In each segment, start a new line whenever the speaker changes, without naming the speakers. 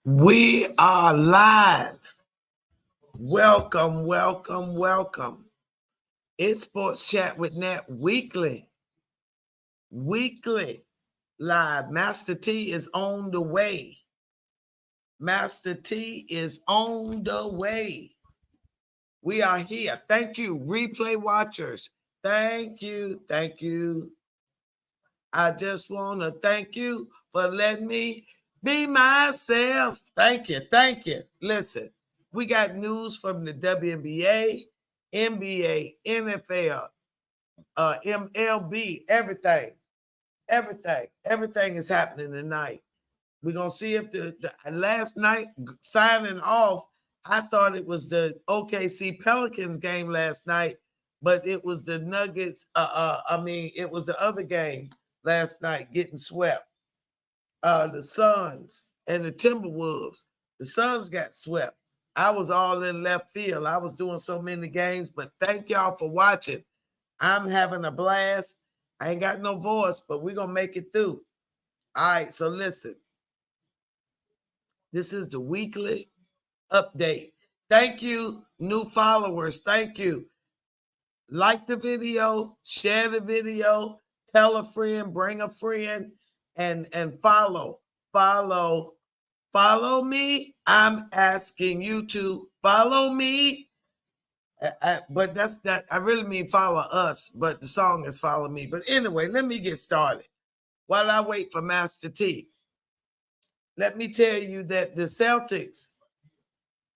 We are live. Welcome, welcome, welcome. It's Sports Chat with Nat Weekly. Weekly live. Master T is on the way. Master T is on the way. We are here. Thank you, replay watchers. Thank you. Thank you. I just want to thank you for letting me be myself. Thank you. Thank you. Listen, we got news from the WNBA, NBA, NFL, MLB, everything. Everything is happening tonight. We're going to see if the last night signing off, I thought it was the OKC Pelicans game last night, but it was the Nuggets. It was the other game last night getting swept. The Suns and the Timberwolves. The Suns got swept. I was all in left field. I was doing so many games, but thank y'all for watching. I'm having a blast. I ain't got no voice, but we're going to make it through. All right, so listen. This is the weekly update. Thank you, new followers. Thank you. Like the video, share the video, tell a friend, bring a friend, and follow me. I'm asking you to follow me. But that's not, I really mean follow us, but the song is follow me. But anyway, let me get started. While I wait for Master T, let me tell you that the Celtics,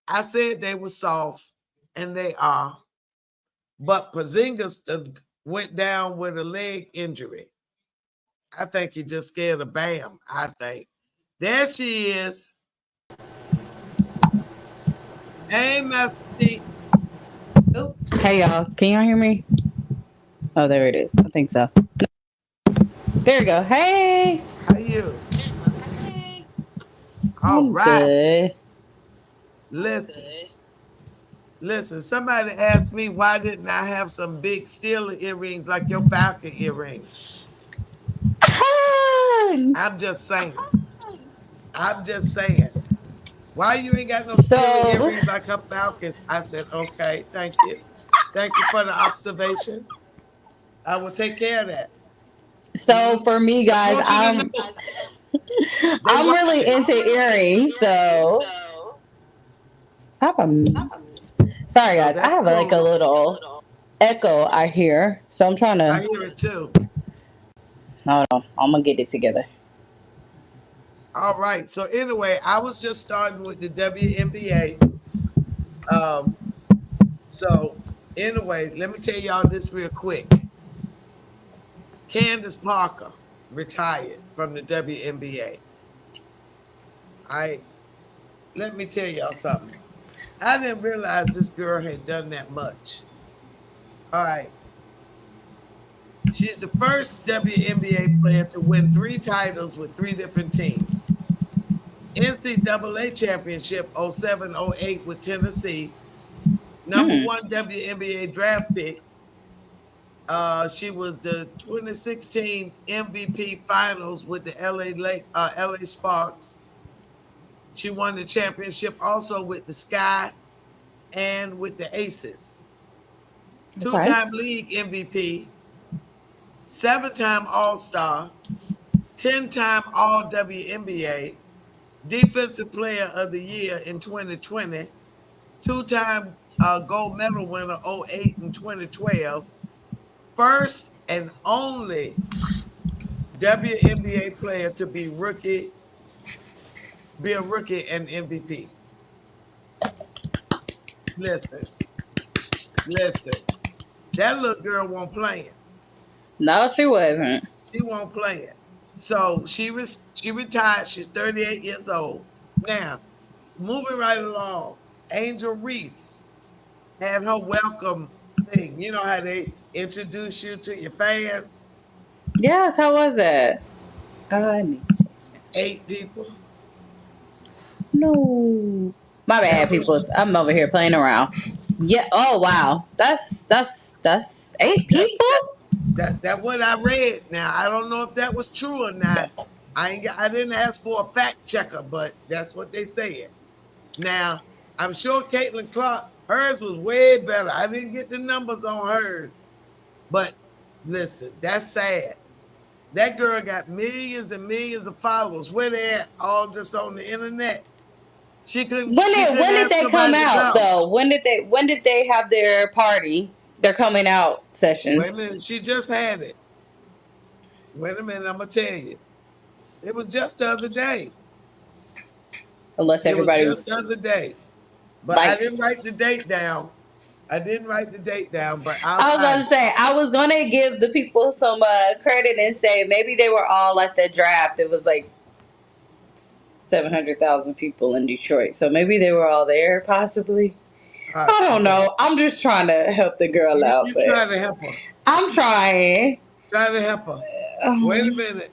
I said they were soft, and they are. But Porzingis went down with a leg injury. I think he just scared of Bam, I think. There she is. Hey, Master T.
Oh. Hey, y'all. Can y'all hear me? Oh, there it is. I think so. There we go. Hey.
How are you?
Hey.
All right.
Good.
Listen, somebody asked me why didn't I have some big steel earrings like your Falcon earrings? I'm just saying. Why you ain't got no steel earrings like her Falcons? I said, okay, thank you. Thank you for the observation. I will take care of that.
So for me, guys, I'm really into earrings. So sorry, guys. I have like a little echo I hear. So I'm trying to.
I hear it too.
Hold on. I'm going to get it together.
All right. So anyway, I was just starting with the WNBA. So anyway, let me tell y'all this real quick. Candace Parker retired from the WNBA. Let me tell y'all something. I didn't realize this girl had done that much. All right. She's the first WNBA player to win 3 titles with 3 different teams. NCAA championship 07-08 with Tennessee. Number 1 WNBA draft pick. She was the 2016 MVP finals with the LA Sparks. She won the championship also with the Sky and with the Aces. 2-time league MVP, 7-time All-Star, 10-time All-WNBA, Defensive Player of the Year in 2020, 2-time gold medal winner 08 and 2012, first and only WNBA player to be a rookie and MVP. Listen. That little girl won't play it.
No, she wasn't.
She won't play it. So she retired. She's 38 years old. Now, moving right along, Angel Reese had her welcome thing. You know how they introduce you to your fans?
Yes, how was it?
8 people.
No. My bad, people. I'm over here playing around. Yeah. Oh, wow. That's 8 people?
That's what I read. Now, I don't know if that was true or not, I didn't ask for a fact checker, but that's what they said. Now, I'm sure Caitlin Clark, hers was way better. I didn't get the numbers on hers. But listen, that's sad. That girl got millions and millions of followers. Where they at? All just on the internet. She couldn't
When did
have
they come
somebody to
out
go.
though? When did they have their party? Their coming out session?
Wait a minute, she just had it. Wait a minute, I'm gonna tell you. It was just the other day.
Unless
It was
everybody
just the other day. But I didn't write the
likes.
date down. I didn't write the date down, but I'll
I was
find
gonna
it.
say I was gonna give the people some credit and say maybe they were all at the draft. It was like 700,000 people in Detroit, so maybe they were all there, possibly.
All right,
I don't
okay.
know. I'm just trying to help the girl out,
You
but
try to help her.
I'm trying.
Try to help her. Wait a minute.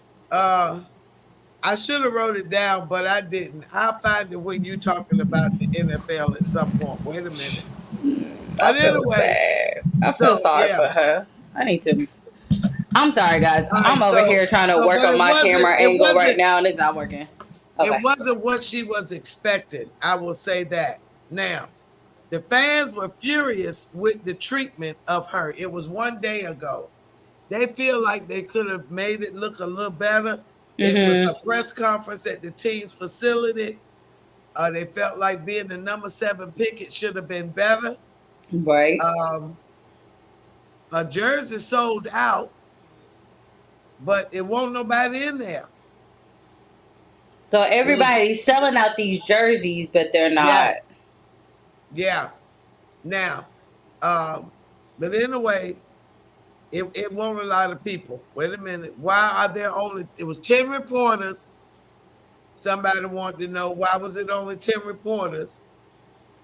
I should have wrote it down, but I didn't. I'll find it when you talking about the NFL at some point. Wait a minute.
I
But
feel
anyway,
sad. I feel
so
sorry
yeah.
for her. I need to. I'm sorry, guys.
All right,
I'm over here trying to work
but
on my camera
it
angle right now, and it's not working. Okay.
It wasn't what she was expecting. I will say that. Now, the fans were furious with the treatment of her. It was one day ago. They feel like they could have made it look a little better. It was a press conference at the team's facility. They felt like being the number 7 pick, it should have been better.
Right.
Her jersey sold out, but it won't nobody in there.
So everybody's selling out these jerseys, but they're not.
Yes. Yeah. Now, but anyway, it won't a lot of people. Wait a minute. Why are there only, it was 10 reporters. Somebody wanted to know why was it only 10 reporters?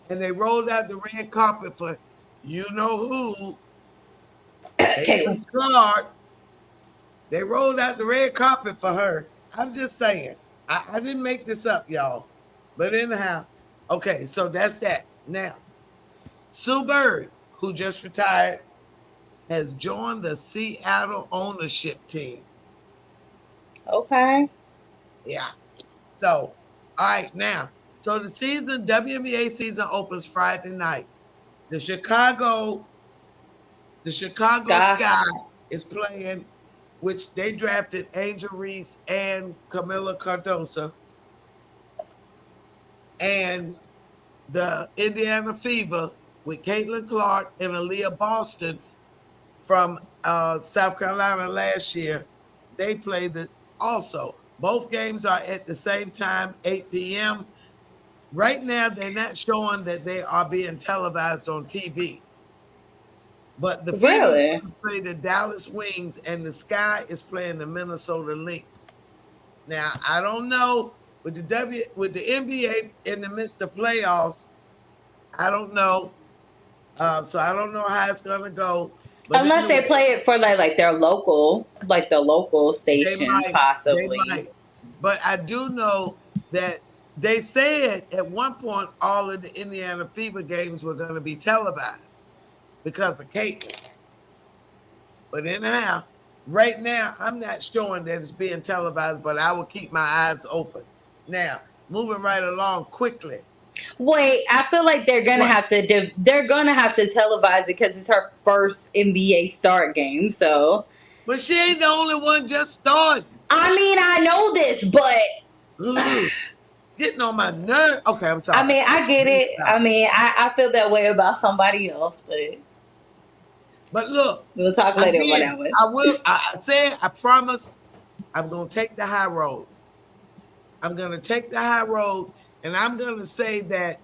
And they rolled out the red carpet for you know who, Caitlin Clark. They rolled out the red carpet for her. I'm just saying. I didn't make this up, y'all. But anyhow, okay, so that's that. Now, Sue Bird, who just retired, has joined the Seattle ownership team.
Okay.
Yeah. So, all right, now, so the WNBA season opens Friday night. The Chicago Sky is playing, which they drafted Angel Reese and Camila Cardoso. And the Indiana Fever with Caitlin Clark and Aaliyah Boston from South Carolina last year. They played it also. Both games are at the same time, 8 p.m. Right now, they're not showing that they are being televised on TV. But the Fever's going to play the Dallas Wings, and the Sky is playing the Minnesota Lynx. Now, I don't know with the NBA in the midst of playoffs. I don't know. So I don't know how it's going to go. But
unless
anyway,
they play it for like their local, like the local stations, possibly.
They might. But I do know that they said at one point all of the Indiana Fever games were going to be televised because of Caitlin. But anyhow, right now, I'm not showing that it's being televised, but I will keep my eyes open. Now, moving right along quickly.
Wait, I feel like they're gonna have to televise it because it's her first NBA start game. So,
but she ain't the only one just starting.
I mean, I know this, but
getting on my nerve. Okay, I'm sorry.
I mean, I get it. I mean, I feel that way about somebody else,
but look,
we'll talk later about that one.
I said, I promise, I'm gonna take the high road. I'm gonna take the high road, and I'm gonna say that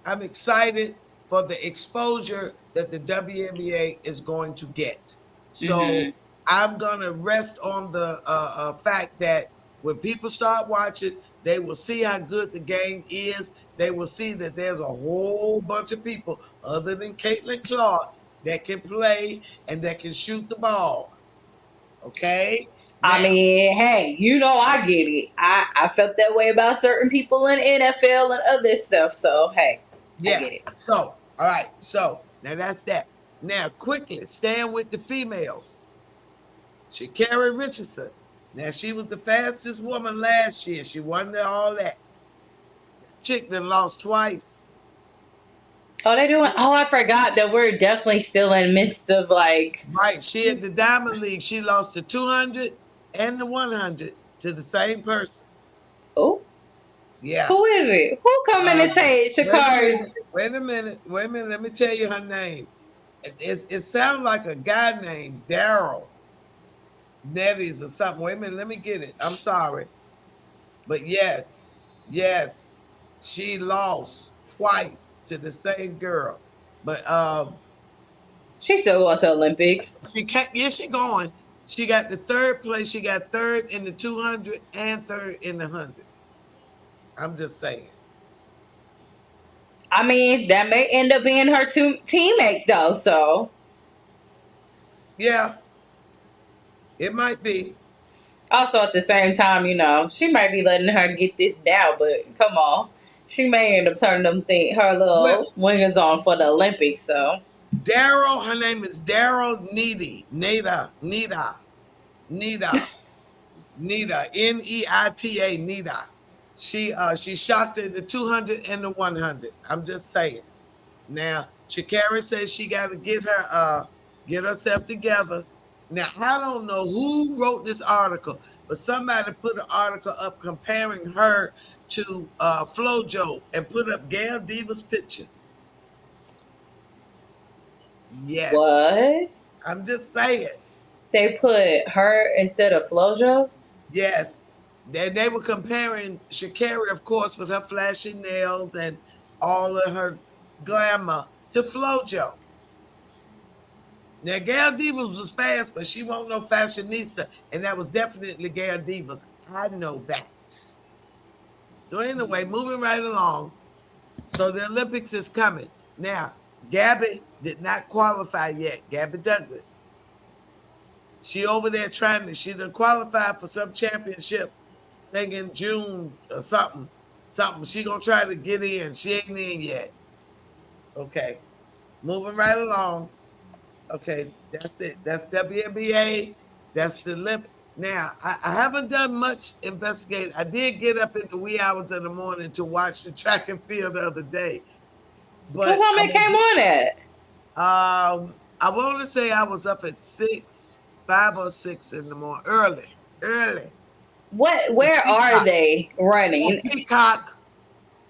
I'm excited for the exposure that the WNBA is going to get. So I'm gonna rest on the fact that when people start watching, they will see how good the game is. They will see that there's a whole bunch of people other than Caitlin Clark that can play and that can shoot the ball. Okay?
Now, I mean, hey, you know I get it. I felt that way about certain people in NFL and other stuff. So, hey,
yeah.
I get it.
So, all right. So, now that's that. Now, quickly, staying with the females. Sha'Carri Richardson Now she was the fastest woman last year. She won all that. Chick that lost twice.
Oh, they doing. Oh, I forgot that we're definitely still in the midst of like.
Right. She had the Diamond League. She lost the 200 and the 100 to the same person.
Oh,
Yeah.
who is it? Who coming to take
Wait a minute.
Shakari's?
Wait a minute. Wait a minute. Let me tell you her name. It sounds like a guy named Daryl Netties or something. Wait a minute. Let me get it. I'm sorry. But yes, yes, she lost twice to the same girl. But
She still going to Olympics.
she can't. Yeah, she going. She got the third place. She got third in the 200 and third in the 100. I'm just saying.
I mean, that may end up being her teammate though. So
Yeah, it might be.
also at the same time, you know, she might be letting her get this down. But come on, she may end up turning her
Well,
little wingers on for the Olympics. So
Daryl, her name is Daryl Needy. Nita, Nita, Neita, Nita. She shocked her the 200 and the 100. I'm just saying. Now, Shakira says she got to get herself together. Now, I don't know who wrote this article, but somebody put an article up comparing her to FloJo and put up Gail Diva's picture. Yes,
what?
I'm just saying.
They put her instead of Flojo?
Yes, they were comparing Shakira, of course, with her flashy nails and all of her glamour to FloJo. Now, Gail Divas was fast, but she wasn't no fashionista, and that was definitely Gail Divas. I know that. So anyway, moving right along. So the Olympics is coming. Now, Gabby did not qualify yet. Gabby Douglas. She over there she done qualified for some championship thing in June or something. Something. She gonna try to get in. She ain't in yet. Okay. Moving right along. Okay, that's it. That's WNBA. That's the limit. Now, I haven't done much investigating. I did get up in the wee hours of the morning to watch the track and field the other day,
What
but
time it came on at?
I want to say I was up at 5 or 6 in the morning, early.
What? Where are they running?
Peacock.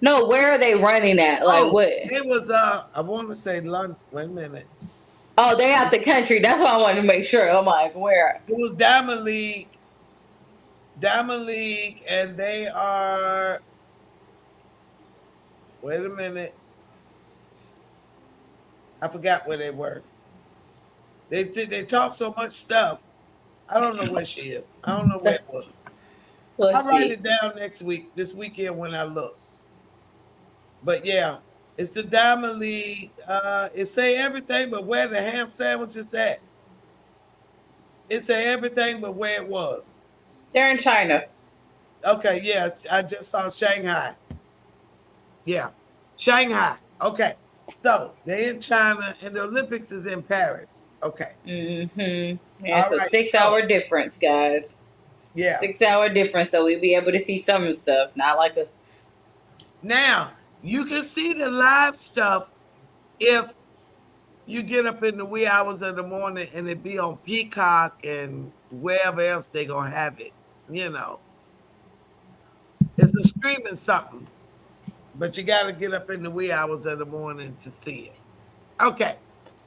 No, where are they running at? Like what?
It was I want to say London. Wait a minute.
Oh, they out the country. That's why I wanted to make sure. I'm like, where?
It was Diamond League. Diamond League, and they are. Wait a minute. I forgot where they were. They talk so much stuff. I don't know where she is. I don't know where it was. I'll write it down this weekend when I look. But yeah, it's the Diamond League. It say everything but where the ham sandwich is at. It say everything but where it was.
They're in China.
Okay, yeah, I just saw Shanghai. Yeah, Shanghai. Okay, so they're in China and the Olympics is in Paris. Okay.
Mm-hmm. Yeah, it's a 6-hour difference, guys.
Yeah.
6-hour difference, so we'll be able to see some stuff. Not like a.
Now, you can see the live stuff if you get up in the wee hours of the morning and it be on Peacock and wherever else they gonna have it. You know, it's a streaming something, but you got to get up in the wee hours of the morning to see it. Okay,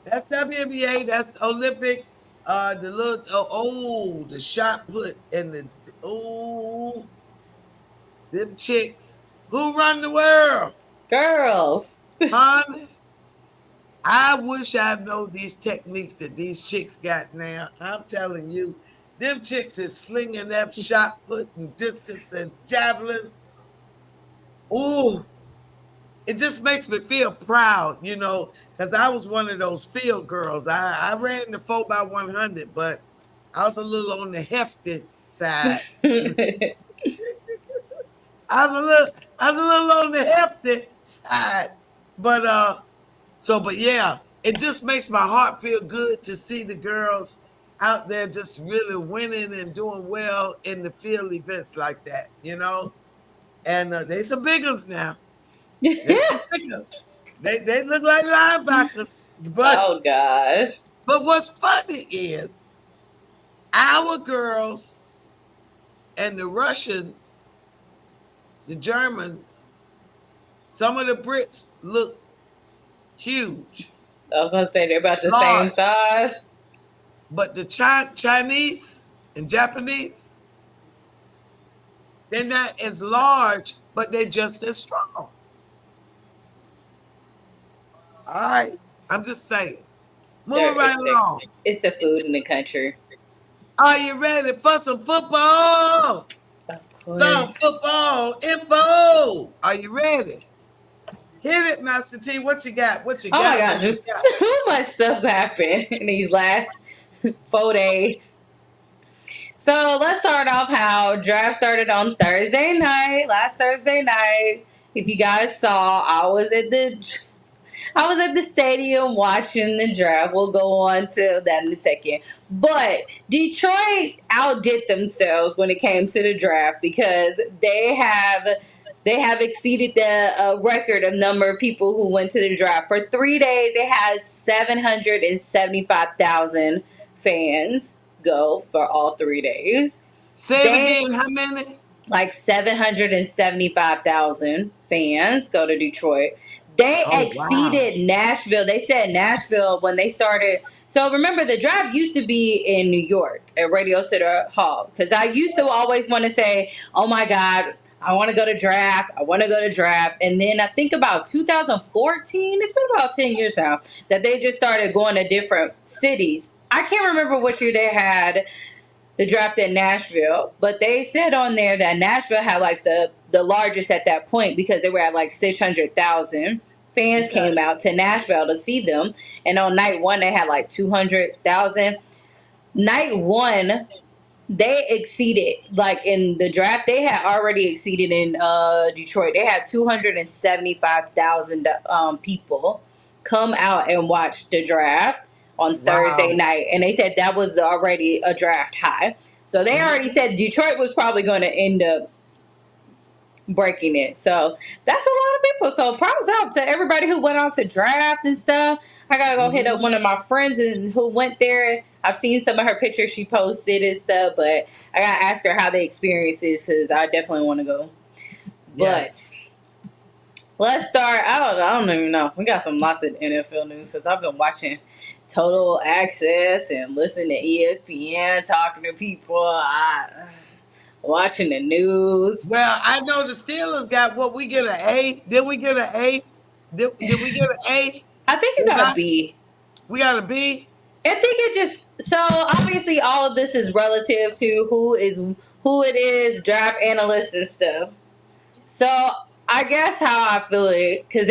that's WNBA. That's Olympics. The little the shot put and them chicks who run the world,
girls.
honey. I wish I know these techniques that these chicks got now. I'm telling you, them chicks is slinging that shot put and distance and javelins. Ooh, it just makes me feel proud, because I was one of those field girls. I ran the 4x100, but I was a little on the hefty side. I was a little on the hefty side, but yeah, it just makes my heart feel good to see the girls out there just really winning and doing well in the field events like that, And they some big ones now. They some big ones. They look like linebackers, but
Oh gosh.
what's funny is our girls and the Russians, the Germans, some of the Brits look huge.
I was gonna say they're about the
large,
same size.
but the Chinese and Japanese, they're not as large, but they're just as strong. All right, I'm just saying. Moving right along.
It's the food in the country.
Are you ready for some football? Some football info. Are you ready? Hit it, Master T. What you got? What you got?
Oh my gosh, just too much stuff happened in these last 4 days. So let's start off how draft started on Thursday night. Last Thursday night, if you guys saw, I was at the stadium watching the draft. We'll go on to that in a second. But Detroit outdid themselves when it came to the draft because they have exceeded the record of number of people who went to the draft. For 3 days, it has 775,000 fans go for all 3 days.
Say it again, how many?
Like 775,000 fans go to Detroit. They exceeded Nashville. They said Nashville when they started. So remember, the draft used to be in New York at Radio City Hall. Because I used to always want to say, oh my God, I want to go to draft. I want to go to draft. And then I think about 2014, it's been about 10 years now, that they just started going to different cities. I can't remember which year they had the draft in Nashville, but they said on there that Nashville had like the largest at that point because they were at like 600,000 fans came out to Nashville to see them. And on night one, they had like 200,000. Night one, they exceeded, like in the draft, they had already exceeded in Detroit. They had 275,000 people come out and watch the draft on Thursday night. And they said that was already a draft high. So they already said Detroit was probably going to end up breaking it. So that's a lot of people. So props out to everybody who went out to draft and stuff. I gotta go hit up one of my friends who went there. I've seen some of her pictures she posted and stuff, but I gotta ask her how the experience is because I definitely want to go. Yes. But let's start. I don't even know. We got lots of NFL news because I've been watching Total Access and listening to ESPN, talking to people. Watching the news.
Well, I know the Steelers got what, we get an A. Did we get an A? Did we get an A?
I think it got a B.
We got a B?
I think it just, so obviously all of this is relative to who it is, draft analysts and stuff. So I guess how I feel it, because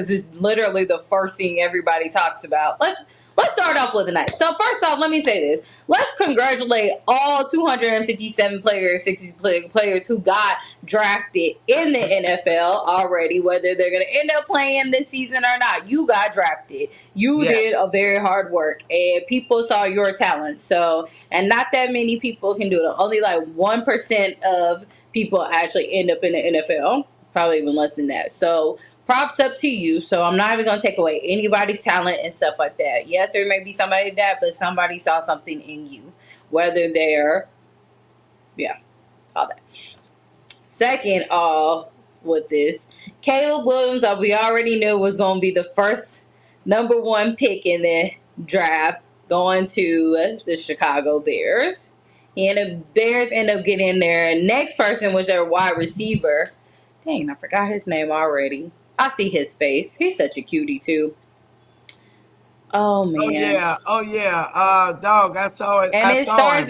it's literally the first thing everybody talks about. Let's start off with the night. So first off, let me say this. Let's congratulate all 257 players, 60 players who got drafted in the NFL already, whether they're going to end up playing this season or not. You got drafted. You did a very hard work, and people saw your talent. So, and not that many people can do it. Only like 1% of people actually end up in the NFL. Probably even less than that. So, props up to you. So I'm not even going to take away anybody's talent and stuff like that. Yes, there may be somebody that, but somebody saw something in you. Whether they're, all that. Second, with this, Caleb Williams, we already knew was going to be the first number one pick in the draft going to the Chicago Bears. And the Bears end up getting their next person was their wide receiver. Dang, I forgot his name already. I see his face. He's such a cutie too. Oh man.
Oh yeah. Dog, I saw it.
And it starts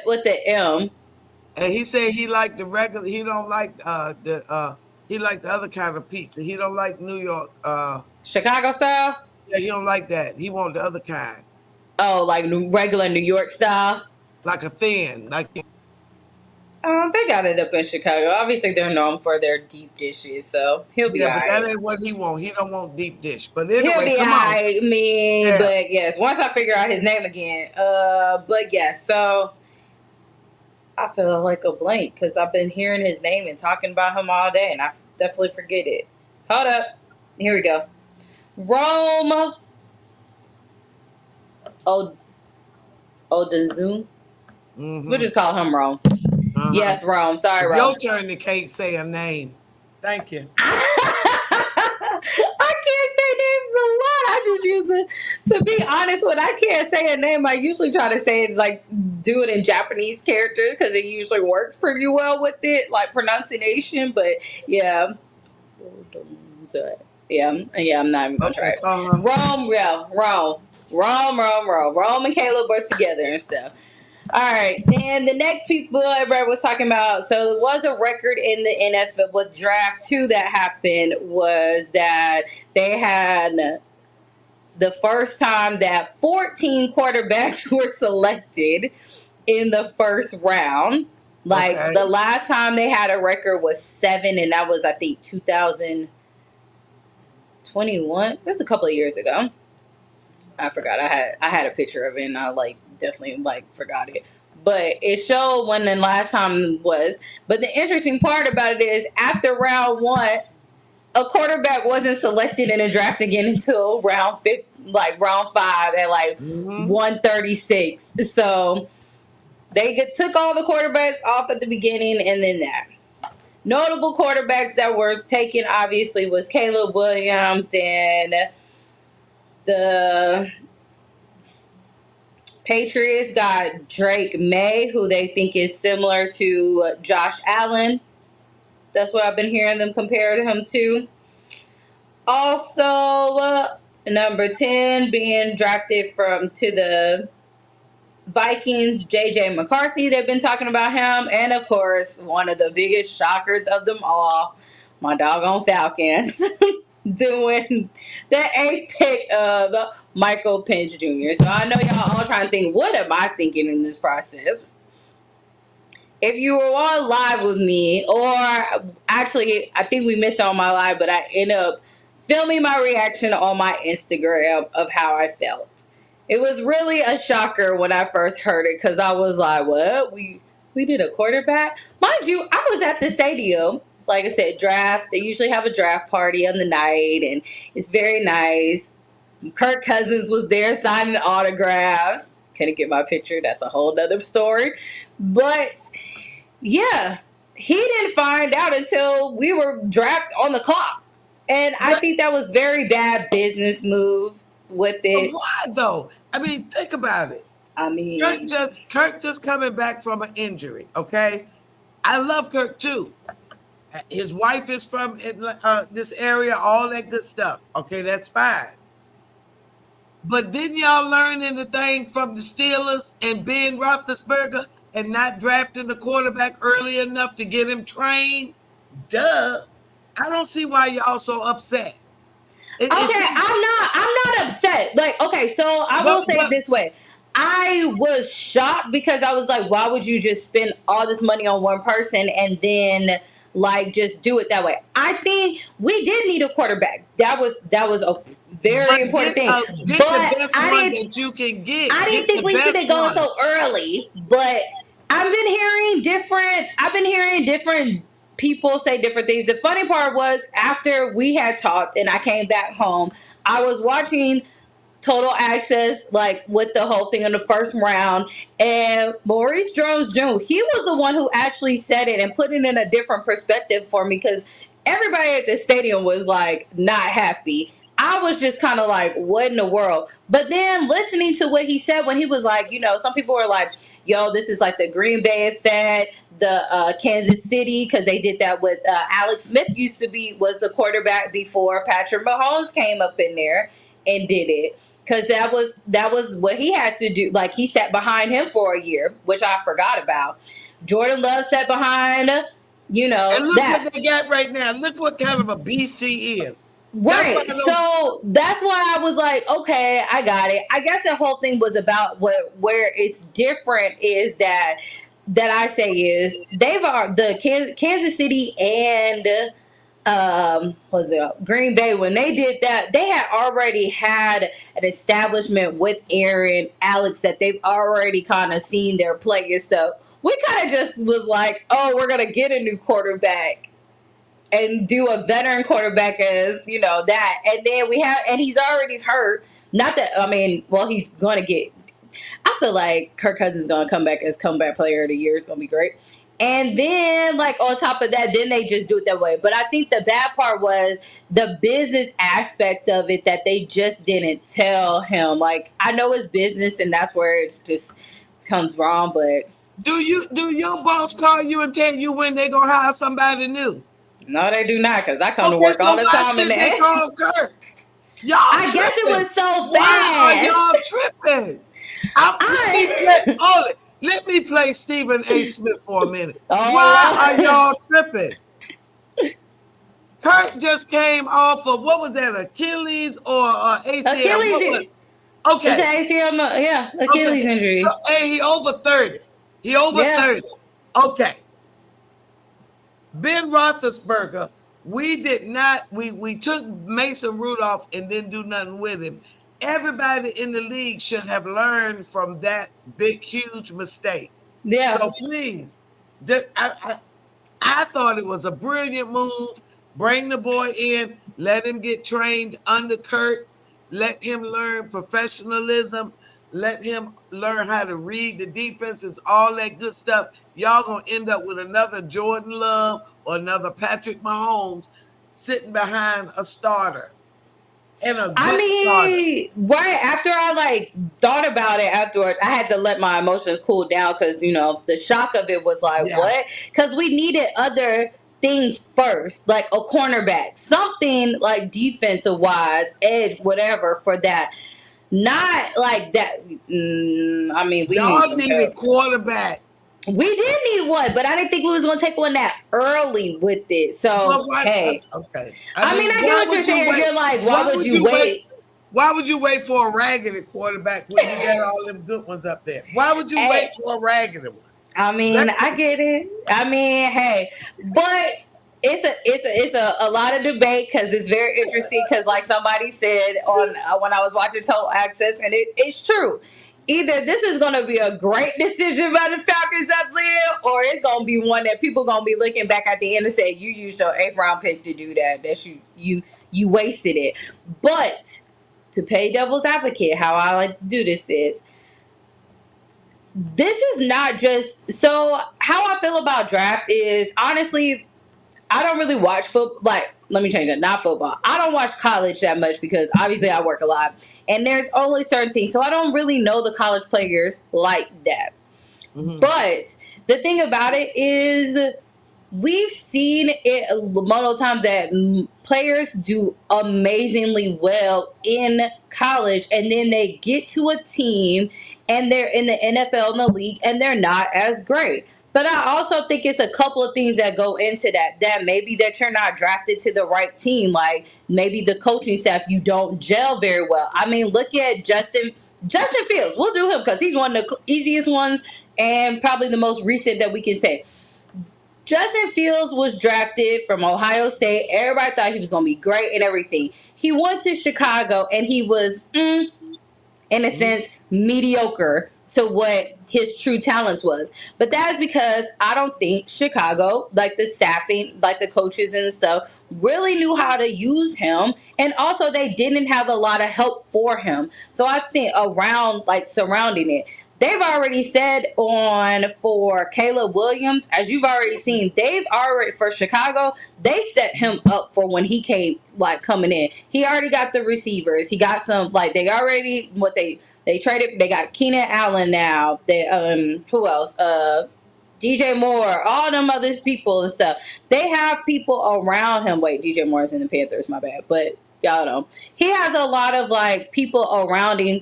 with the M.
And he said he liked the regular. He don't like he liked the other kind of pizza. He don't like New York.
Chicago style.
Yeah, he don't like that. He want the other kind.
Oh, like regular New York style.
Like a thin, like.
They got it up in Chicago. Obviously, they're known for their deep dishes, so he'll be
Yeah, but that
alright.
ain't what he want. He don't want deep dish. But
He'll
anyway,
be
come on.
alright, me.
Yeah.
But yes, once I figure out his name again. But yes, so I feel like a blank because I've been hearing his name and talking about him all day, and I definitely forget it. Hold up, here we go. Rome Odenzum.
Mm-hmm.
We'll just call him Rome.
Uh-huh.
Yes, Rome. Sorry,
It's
Rome.
your turn to can't say a name. Thank you.
I can't say names a lot. I just use it to be honest. When I can't say a name, I usually try to say it like do it in Japanese characters because it usually works pretty well with it, like pronunciation. But yeah, so, yeah, I'm not even gonna try it. Rome, yeah, Rome, and Caleb are together and stuff. All right, then the next people everybody was talking about. So there was a record in the NFL with draft 2 that happened was that they had the first time that 14 quarterbacks were selected in the first round. Like the last time they had a record was 7, and that was I think 2021. That's a couple of years ago. I forgot. I had a picture of it, and I definitely forgot it. But it showed when the last time was. But the interesting part about it is after round 1, a quarterback wasn't selected in a draft again until round 5 at 136. So they took all the quarterbacks off at the beginning, and then that. Notable quarterbacks that were taken obviously was Caleb Williams and the Patriots got Drake May, who they think is similar to Josh Allen. That's what I've been hearing them compare him to. Also, number 10 being drafted to the Vikings, J.J. McCarthy. They've been talking about him. And, of course, one of the biggest shockers of them all, my doggone Falcons, doing the 8th pick of Michael Penix Jr. So I know y'all all trying to think, what am I thinking in this process? If you were on live with me, or actually, I think we missed on my live, but I ended up filming my reaction on my Instagram of how I felt. It was really a shocker when I first heard it because I was like, what? We did a quarterback? Mind you, I was at the stadium. Like I said, draft. They usually have a draft party on the night, and it's very nice. Kirk Cousins was there signing autographs. Couldn't get my picture. That's a whole nother story. But yeah, he didn't find out until we were drafted on the clock. And I think that was very bad business move with it.
Why though? I mean, think about it.
I mean,
Kirk just coming back from an injury. Okay, I love Kirk too. His wife is from this area, all that good stuff. Okay, that's fine. But didn't y'all learn anything from the Steelers and Ben Roethlisberger and not drafting the quarterback early enough to get him trained? Duh. I don't see why y'all so upset.
I'm not upset. So I will say it this way. I was shocked because I was like, why would you just spend all this money on one person and then just do it that way? I think we did need a quarterback. That was a very important thing.
But the best one that you can get.
I didn't think we should have gone so early, but I've been hearing different people say different things. The funny part was after we had talked and I came back home, I was watching Total Access, with the whole thing in the first round, and Maurice Jones-Drew, he was the one who actually said it and put it in a different perspective for me because everybody at the stadium was not happy. I was just kind of like, what in the world? But then listening to what he said when he was some people were like, yo, this is the Green Bay effect, the Kansas City, because they did that with Alex Smith was the quarterback before Patrick Mahomes came up in there and did it. Because that was what he had to do. He sat behind him for a year, which I forgot about. Jordan Love sat behind, and
look what they got right now. Look what kind of a beast he is.
Right. So that's why I was like, okay, I got it. I guess the whole thing was about where it's different is that that I say is the Kansas City and was it Green Bay, when they did that, they had already had an establishment with Aaron, Alex, that they've already kind of seen their play and stuff. We kind of just was like, oh, we're gonna get a new quarterback and do a veteran quarterback as that, and then and he's already hurt. Not that he's going to get. I feel like Kirk Cousins is going to come back as comeback player of the year. It's going to be great. And then, like, on top of that, then they just do it that way. But I think the bad part was the business aspect of it, that they just didn't tell him. Like, I know it's business, and that's where it just comes wrong. But
do your boss call you and tell you when they're gonna hire somebody new?
No, they do not, because I come to work all the time.
So why should they call Kirk? Y'all
I guess it was so fast.
Why are y'all tripping? Let me play Stephen A. Smith for a minute. Why are y'all tripping? Kirk just came off of, what was that, Achilles or ACL?
Achilles. Okay. It's ACL, Achilles injury.
Hey, he over 30. 30. Okay. Ben Roethlisberger, we took Mason Rudolph and didn't do nothing with him. Everybody in the league should have learned from that big, huge mistake.
Yeah.
So please, I thought it was a brilliant move. Bring the boy in, let him get trained under Kirk, let him learn professionalism, let him learn how to read the defenses, all that good stuff. Y'all gonna end up with another Jordan Love or another Patrick Mahomes sitting behind a starter. And a good starter.
Right after I thought about it afterwards, I had to let my emotions cool down, because the shock of it was like, what? Because we needed other things first, like a cornerback, something like defensive wise, edge, whatever, for that. Not like that.
Y'all needed quarterback.
We did need one, but I didn't think we was going to take one that early with it. So, hey.
Okay.
I get what you're saying. You're like, why would you wait?
Why would you wait for a raggedy quarterback when you got all them good ones up there? Why would you wait for a raggedy one?
I get it. Hey, but it's a lot of debate, because it's very interesting, because like somebody said on when I was watching Total Access, and it's true. Either this is going to be a great decision by the Falcons up there, or it's going to be one that people going to be looking back at the end and say, you used your 8th round pick to do that. That you wasted it. But to play devil's advocate, how I like to do this is not just, so how I feel about draft is, honestly, I don't really watch football. Let me change that. Not football. I don't watch college that much, because obviously I work a lot, and there's only certain things. So I don't really know the college players like that. Mm-hmm. But the thing about it is, we've seen it multiple times that players do amazingly well in college, and then they get to a team and they're in the NFL, in the league, and they're not as great. But I also think it's a couple of things that go into that maybe that you're not drafted to the right team. Like maybe the coaching staff, you don't gel very well. Look at Justin Fields. We'll do him because he's one of the easiest ones and probably the most recent that we can say. Justin Fields was drafted from Ohio State. Everybody thought he was going to be great and everything. He went to Chicago, and he was, in a sense, mediocre to what his true talents was. But that's because I don't think Chicago, like the staffing, like the coaches and stuff, really knew how to use him. And also they didn't have a lot of help for him. So I think surrounding it. They've already said for Caleb Williams, as you've already seen, for Chicago, they set him up for when he came, coming in. He already got the receivers. He got some, they traded. They got Keenan Allen now. Who else? DJ Moore. All them other people and stuff. They have people around him. Wait, DJ Moore is in the Panthers. My bad. But y'all know he has a lot of people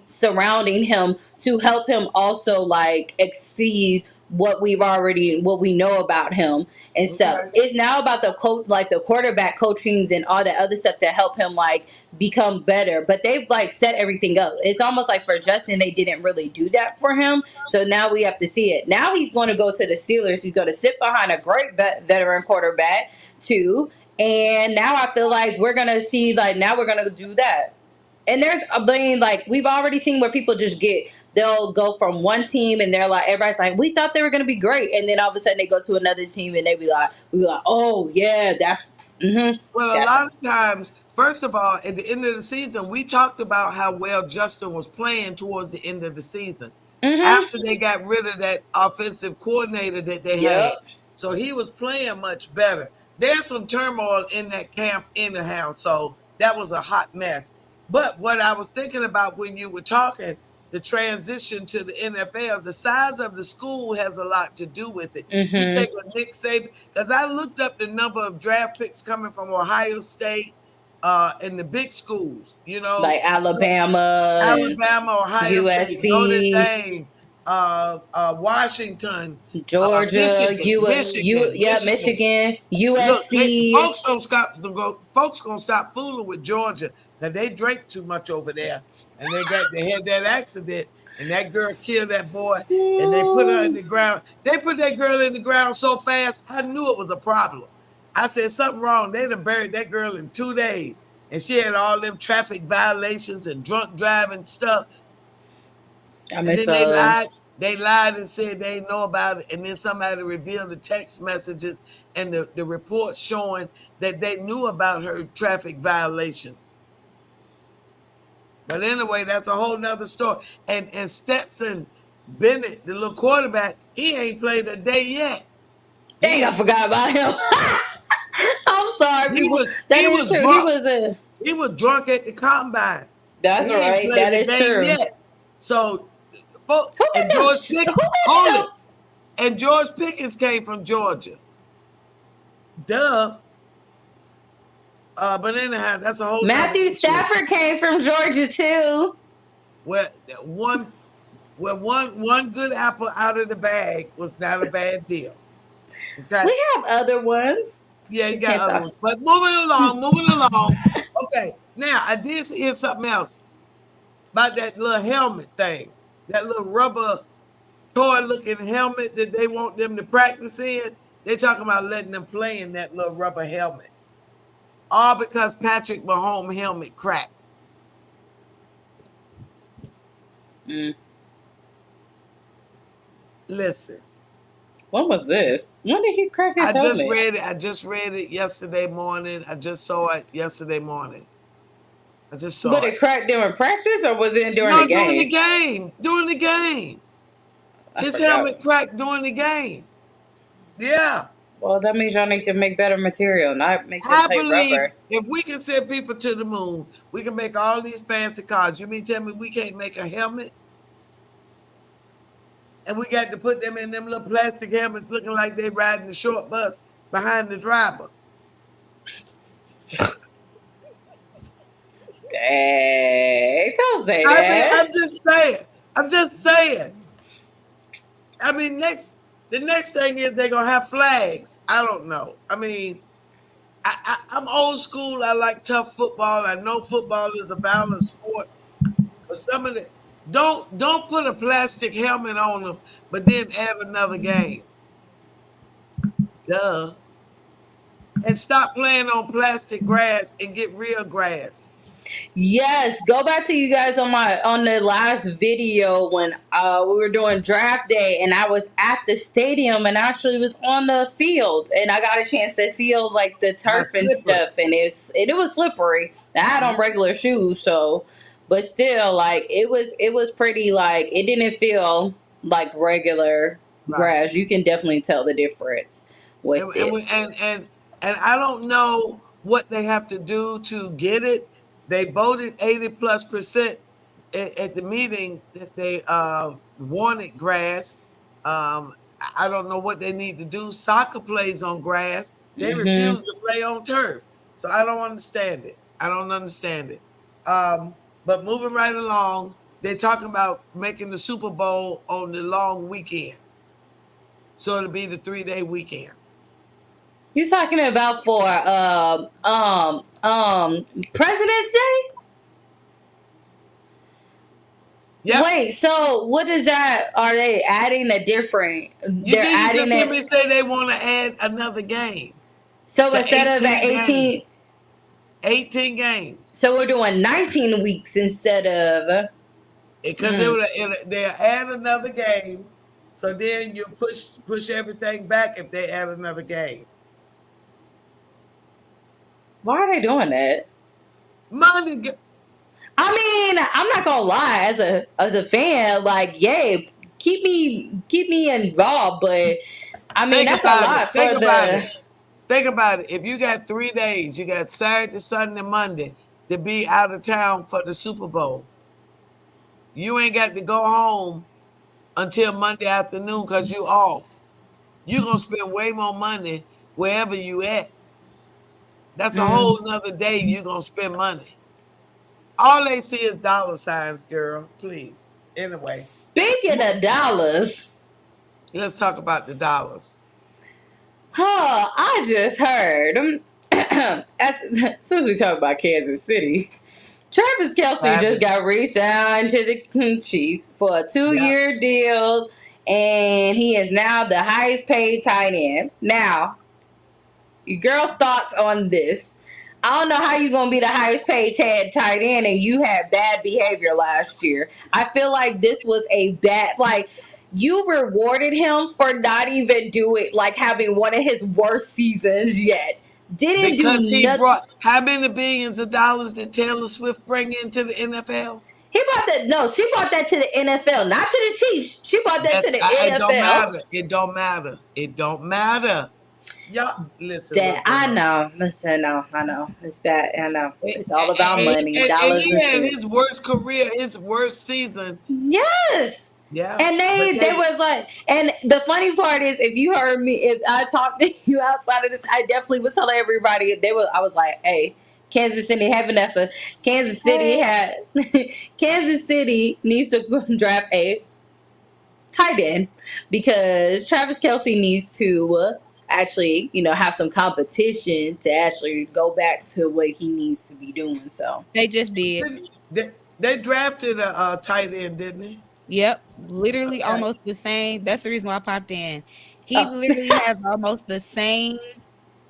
surrounding him to help him also exceed what we know about him and stuff.
Okay.
It's now about the coach, like the quarterback coachings and all that other stuff to help him like become better. But they've like set everything up. It's almost like for Justin, they didn't really do that for him. So now we have to see it. Now he's going to go to the Steelers. He's going to sit behind a great veteran quarterback too. And now I feel like we're gonna see like now we're gonna do that. And there's a million, like we've already seen where people just they'll go from one team and they're like, everybody's like, we thought they were gonna be great, and then all of a sudden they go to another team and we be like, oh yeah, that's
Well, a lot of times, first of all, at the end of the season, we talked about how well Justin was playing towards the end of the season. After they got rid of that offensive coordinator that they had. So he was playing much better. There's some turmoil in that camp anyhow. So that was a hot mess. But what I was thinking about when you were talking, the transition to the NFL, the size of the school has a lot to do with it. You take a Nick Saban, because I looked up the number of draft picks coming from Ohio State and the big schools, you know,
like Alabama,
Ohio
USC,
State, Notre Dame, Washington,
Georgia,
Michigan,
USC.
Look, folks gonna stop fooling with Georgia because they drank too much over there, and they had that accident, and that girl killed that boy, and they put her in the ground. They put that girl in the ground so fast, I knew it was a problem. I said something wrong. They done buried that girl in 2 days, and she had all them traffic violations and drunk driving stuff. And then they lied and said they didn't know about it. And then somebody revealed the text messages and the reports showing that they knew about her traffic violations. But anyway, that's a whole nother story. And Stetson Bennett, the little quarterback, he ain't played a day yet.
Dang, I forgot about him. I'm sorry, people. That is true.
Drunk. He was drunk at the combine.
That's right. That is true. Yet.
So, and George Pickens, and George Pickens came from Georgia. Duh. But anyhow, that's a whole.
Matthew Stafford came from Georgia too.
Well, one good apple out of the bag was not a bad deal.
Okay? We have other ones.
Yeah, you got other ones. But moving along. Okay, now I did hear something else about that little helmet thing. That little rubber toy-looking helmet that they want them to practice in. They're talking about letting them play in that little rubber helmet. All because Patrick Mahomes' helmet cracked. Listen.
What was this? When did he crack his helmet?
I just read it yesterday morning. I just saw it yesterday morning. I just saw it.
But it cracked during practice, or was it during the game?
During the game. His helmet cracked during the game. Yeah.
Well, that means y'all need to make better material, not make them play rubber.
If we can send people to the moon, we can make all these fancy cars. You mean tell me we can't make a helmet? And we got to put them in them little plastic helmets looking like they riding the short bus behind the driver.
Dang, don't say that.
I'm just saying. I mean, the next thing is they're gonna have flags. I don't know. I mean, I'm old school. I like tough football. I know football is a violent sport, but some of the don't put a plastic helmet on them, but then add another game. Duh. And stop playing on plastic grass and get real grass.
Yes, go back to you guys on the last video when we were doing draft day, and I was at the stadium and actually was on the field, and I got a chance to feel like the turf and stuff, and it was slippery. I had on regular shoes, so but still, like it was pretty, like it didn't feel like regular grass. You can definitely tell the difference with
it. And I don't know what they have to do to get it. They voted 80+% at the meeting that they wanted grass. I don't know what they need to do. Soccer plays on grass. They refuse to play on turf. So I don't understand it. But moving right along, they're talking about making the Super Bowl on the long weekend. So it'll be the 3-day weekend.
You talking about for President's Day?
Yep.
Wait, so what is that? Are they adding a different?
You
They're
didn't
adding
just hear me
it.
say they want to add another game
So
to
instead of an 18,
games. 18 games.
so we're doing 19 weeks instead of.
Because they'll add another game. So then you push everything back if they add another game.
Why are they doing that?
Money.
I mean, I'm not gonna lie, as a fan, like, yay, keep me involved, but I mean
Think
that's a
about it.
lot
Think
for
about
the.
it. Think about it. If you got 3 days, you got Saturday, Sunday, Monday to be out of town for the Super Bowl. You ain't got to go home until Monday afternoon because you off. You're gonna spend way more money wherever you at. That's a whole nother day you're gonna spend money. All they see is dollar signs, girl. Please. Anyway,
Speaking of dollars,
let's talk about the dollars.
I just heard. Since we talk about Kansas City, Travis Kelce just got re-signed to the Chiefs for a 2-year deal, and he is now the highest paid tight end. Now, your girl's thoughts on this. I don't know how you're going to be the highest paid tight end and you had bad behavior last year. I feel like this was a bad, like, you rewarded him for not even doing, like, having one of his worst seasons yet. Didn't
Because
do
he
nothing.
brought how many billions of dollars did Taylor Swift bring into the NFL?
He brought that. No, she brought that to the NFL, not to the Chiefs. She brought that to the
It don't
NFL.
matter. It don't matter. It don't matter. Y'all listen.
That I know. Listen, no, I know. It's bad. I know. It's all about money,
and
dollars
he
and
had
cents.
his worst career, his worst season.
Yes.
Yeah.
And they was like, and the funny part is, if you heard me, if I talked to you outside of this, I definitely was telling everybody. I was like, hey, Kansas City, hey Vanessa, Kansas City Kansas City needs to draft a tight end because Travis Kelce needs to actually, have some competition to actually go back to what he needs to be doing. So
they just did.
They drafted a tight end, didn't they?
Yep, literally
Okay.
almost the same. That's the reason why I popped in. He literally has almost the same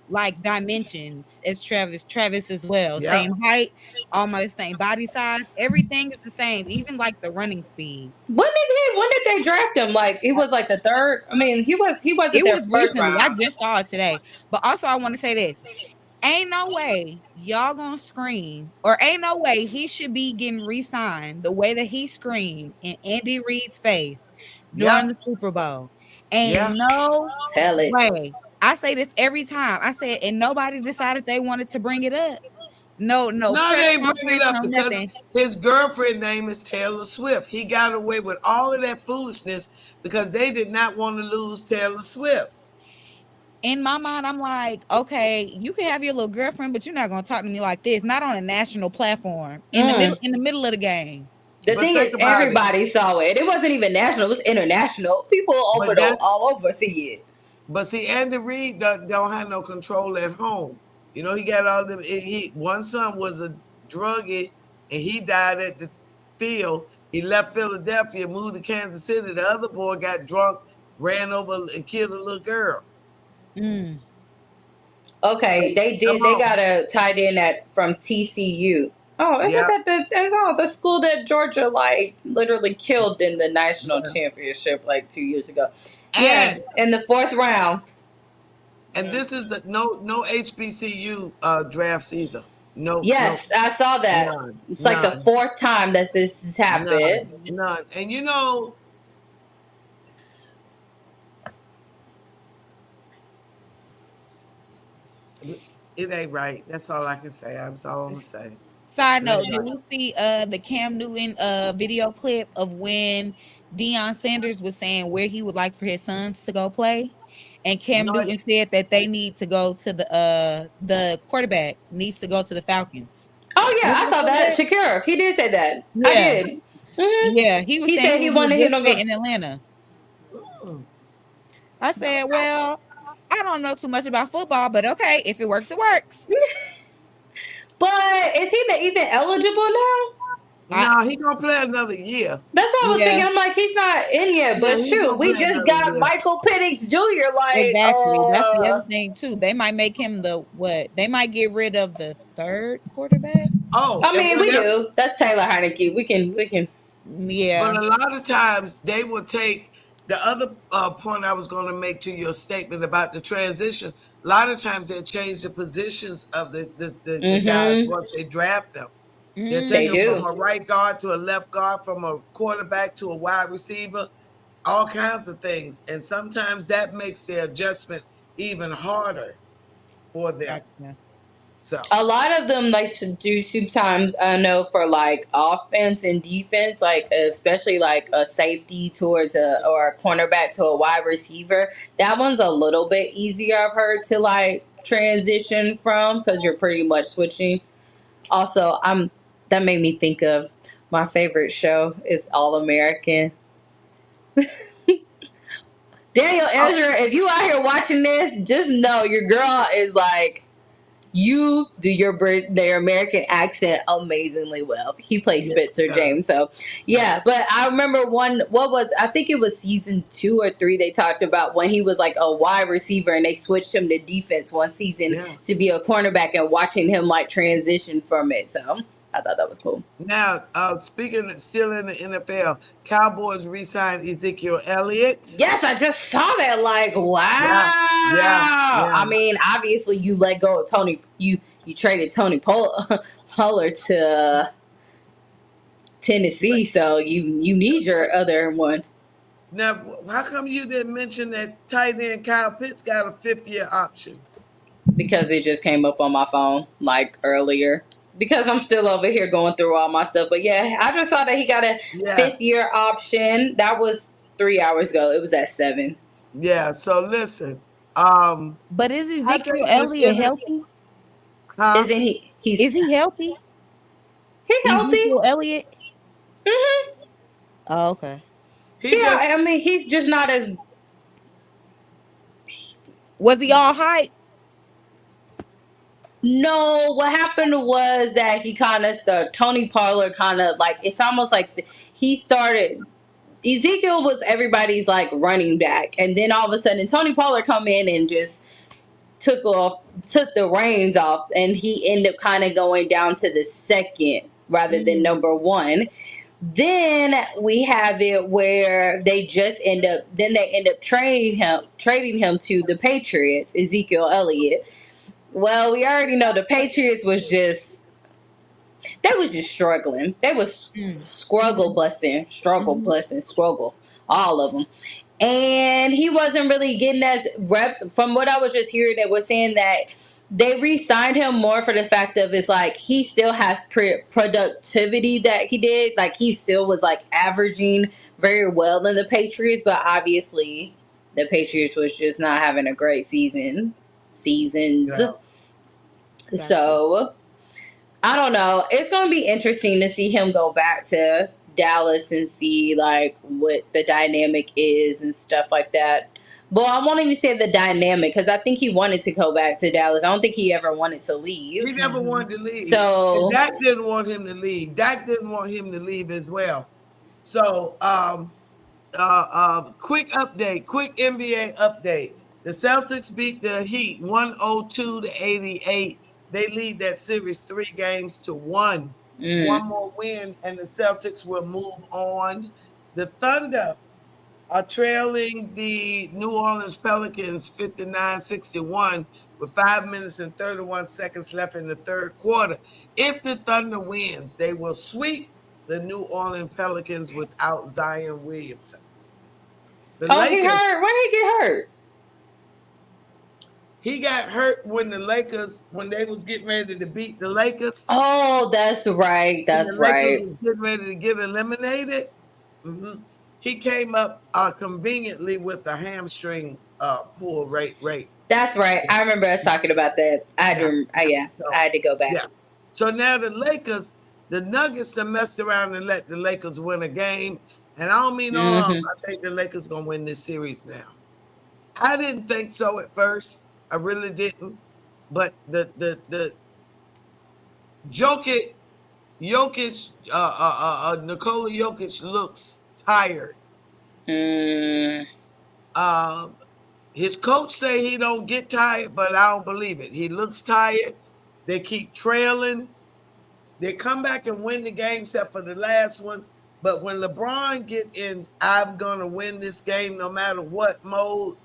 like dimensions as Travis. Travis as well.
Yep.
Same height, almost same body size. Everything is the same, even like the running speed.
When did they draft him? Like he was like the third. I mean, he wasn't
It
their
was
first
recently. I
round.
just saw it today. But also I want to say this. Ain't no way y'all gonna scream, or ain't no way he should be getting re-signed the way that he screamed in Andy Reid's face during
Yep.
the Super Bowl.
Yeah.
Ain't no
Tell it.
way. I say this every time. I said, and nobody decided they wanted to bring it up. No
No,
press
they ain't bring it
conference,
up
no
because
nothing.
his girlfriend name is Taylor Swift. He got away with all of that foolishness because they did not want to lose Taylor Swift.
In my mind, I'm like, okay, you can have your little girlfriend, but you're not gonna talk to me like this. Not on a national platform in the middle of the game.
The
But
thing
think
is,
about it.
everybody saw it. It wasn't even national; it was international. People
But that's
all over see it.
But see, Andy Reid don't have no control at home. You know, he got all them. One son was a druggie, and he died at the field. He left Philadelphia, moved to Kansas City. The other boy got drunk, ran over and killed a little girl.
Mm.
Okay,
See,
they
come
did. They
on.
got a tight end from TCU. Oh, isn't
Yeah,
that's the school that Georgia like literally killed in the national championship like 2 years ago? Yeah,
and
in the fourth round.
this is no HBCU drafts either. No,
Yes, I saw that.
none,
It's like the
none,
fourth time that this has happened.
none. And you know, it ain't right. That's all I can say. That's all I'm gonna say.
Side
It ain't
note, did
right.
you see the Cam Newton video clip of when Deion Sanders was saying where he would like for his sons to go play? And Cam
No,
Newton said that they need to go to the quarterback needs to go to the Falcons.
Oh yeah, I
Remember
saw that.
that?
Shakira, he did say that. I
Yeah.
did.
Yeah, he was
He
saying
said
he
he
would be a
wanted him
good
to
fit
go.
in Atlanta.
mm,
I said, well, I don't know too much about football, but okay, if it works, it works.
But is he even eligible now?
No, he gonna play another year.
That's what I was
Yeah,
thinking. I'm like, he's not in yet.
Yeah,
But
he
shoot,
gonna
we
play
just
another
got
year.
Michael Penix Jr. Like,
exactly. That's the other thing too. They might make him the what? They might get rid of the third quarterback.
Oh,
I
and
mean, we
whatever.
do. That's Taylor Heineke. We can.
Yeah.
But a lot of times they will take the other point I was going to make to your statement about the transition. A lot of times they change the positions of the guys
Mm-hmm.
once they draft them. They'll take
They
them from
do.
a right guard to a left guard, from a quarterback to a wide receiver, all kinds of things. And sometimes that makes the adjustment even harder for them.
Gotcha.
So,
A lot of them like to do sometimes. I know for like offense and defense, like especially like a safety towards a or a cornerback to a wide receiver. That one's a little bit easier. I've heard to like transition from because you're pretty much switching. Also, that made me think of my favorite show is All American. Daniel
oh,
Ezra, if you out here watching this, just know your girl is like you do their American accent amazingly well. He plays
yes,
Spencer James, so yeah. But I remember I think it was season 2 or 3. They talked about when he was like a wide receiver and they switched him to defense one season
yeah.
to be a cornerback and watching him like transition from it. So I thought that was cool.
Now, speaking still in the NFL, Cowboys re-signed Ezekiel Elliott.
Yes, I just saw that. Like, wow.
Yeah.
I mean, obviously, you let go of Tony. You traded Tony Pollard to Tennessee, so you need your other one.
Now, how come you didn't mention that tight end Kyle Pitts got a 5th-year option?
Because it just came up on my phone like earlier. Because I'm still over here going through all my stuff. But yeah, I just saw that he got a 5th-year option. That was 3 hours ago. It was at 7.
Yeah. So listen,
But is
I
Ezekiel
think
Elliott healthy?
Isn't he?
Is he healthy?
He's healthy.
Ezekiel Elliott?
Mm-hmm.
Oh, okay.
I mean, he's just not as.
Was he all hype?
No, what happened was that he kind of Tony Pollard kind of like it's almost like he started. Ezekiel was everybody's like running back, and then all of a sudden Tony Pollard come in and just took the reins off, and he ended up kind of going down to the second rather than number 1. Then we have it where they end up trading him to the Patriots, Ezekiel Elliott. Well, we already know the Patriots was just struggling. They was struggle busting, all of them. And he wasn't really getting as reps. From what I was just hearing, they were saying that they re-signed him more for the fact of it's like he still has productivity that he did. Like he still was like averaging very well in the Patriots, but obviously the Patriots was just not having a great seasons.
Yeah.
So I don't know. It's going to be interesting to see him go back to Dallas and see like what the dynamic is and stuff like that. Well, I won't even say the dynamic because I think he wanted to go back to Dallas. I don't think he ever wanted to leave.
He never wanted to leave.
So
and Dak didn't want him to leave. Dak didn't want him to leave as well. So, quick NBA update. The Celtics beat the Heat 102-88. They lead that series 3 games to 1. One more win, and the Celtics will move on. The Thunder are trailing the New Orleans Pelicans 59-61 with 5 minutes and 31 seconds left in the third quarter. If the Thunder wins, they will sweep the New Orleans Pelicans without Zion Williamson.
he hurt. When did he get hurt?
He got hurt when they was getting ready to beat the Lakers.
Oh, that's right. That's right.
Lakers was getting ready to get eliminated. Mm-hmm. He came up conveniently with a hamstring pull rate.
That's right. I remember us talking about that. I had to go back.
Yeah. So now the Nuggets have messed around and let the Lakers win a game. And I don't mean no harm. I think the Lakers going to win this series now. I didn't think so at first. I really didn't. But the Jokic, Nikola Jokic looks tired.
Mm.
Um, his coach say he don't get tired, but I don't believe it. He looks tired. They keep trailing. They come back and win the game, except for the last one. But when LeBron get in, I'm gonna win this game no matter what mode,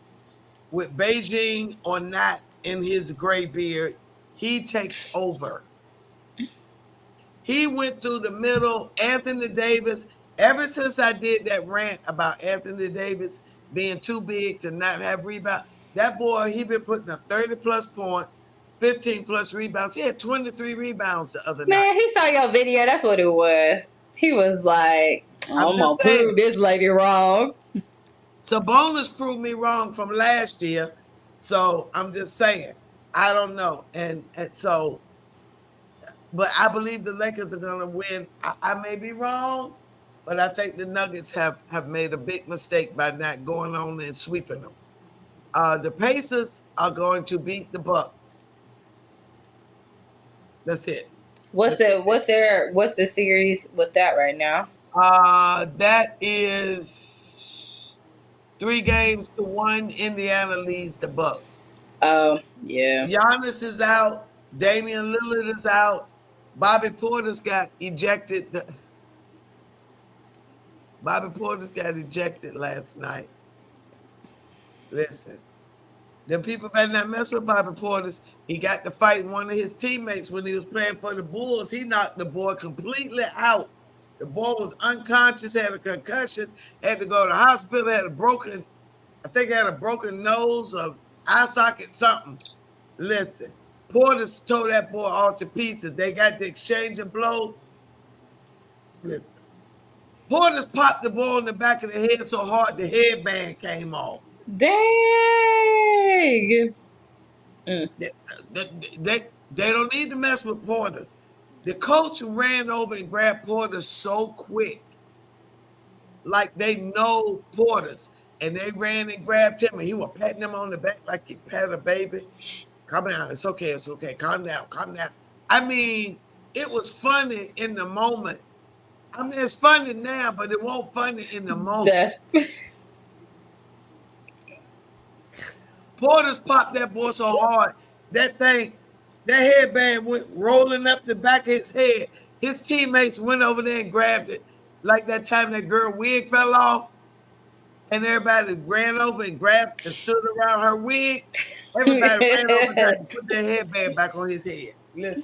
with Beijing or not in his gray beard, he takes over. He went through the middle. Anthony Davis, ever since I did that rant about Anthony Davis being too big to not have rebound, that boy, he been putting up 30 plus points, 15 plus rebounds. He had 23 rebounds the other night.
Man, he saw your video. That's what it was. He was like,
I'm
I'm
just
going to
saying.
prove this lady wrong.
Sabonis proved me wrong from last year. So I'm just saying, I don't know. And so, but I believe the Lakers are going to win. I may be wrong, but I think the Nuggets have made a big mistake by not going on and sweeping them. The Pacers are going to beat the Bucks. That's it.
What's the series with that right now?
That is 3-1. Indiana leads the Bucks.
Oh, yeah.
Giannis is out. Damian Lillard is out. Bobby Portis got ejected. Bobby Portis got ejected last night. Listen, them people better not mess with Bobby Portis. He got to fight one of his teammates when he was playing for the Bulls. He knocked the boy completely out. The boy was unconscious, had a concussion, had to go to the hospital, had a broken nose, or eye socket, something. Listen, Portis tore that boy all to pieces. They got to exchange a blow. Listen, Portis popped the ball in the back of the head so hard the headband came off.
Dang.
They don't need to mess with Portis. The coach ran over and grabbed Portis so quick, like they know Portis, and they ran and grabbed him, and he was patting him on the back like he pat a baby. Calm down, it's okay, calm down. I mean, it was funny in the moment. I mean, it's funny now, but it won't funny in the moment. Portis popped that boy so hard, that headband went rolling up the back of his head. His teammates went over there and grabbed it. Like that time that girl wig fell off, and everybody ran over and grabbed and stood around her wig. Everybody ran over there and put their headband back on his head. Listen.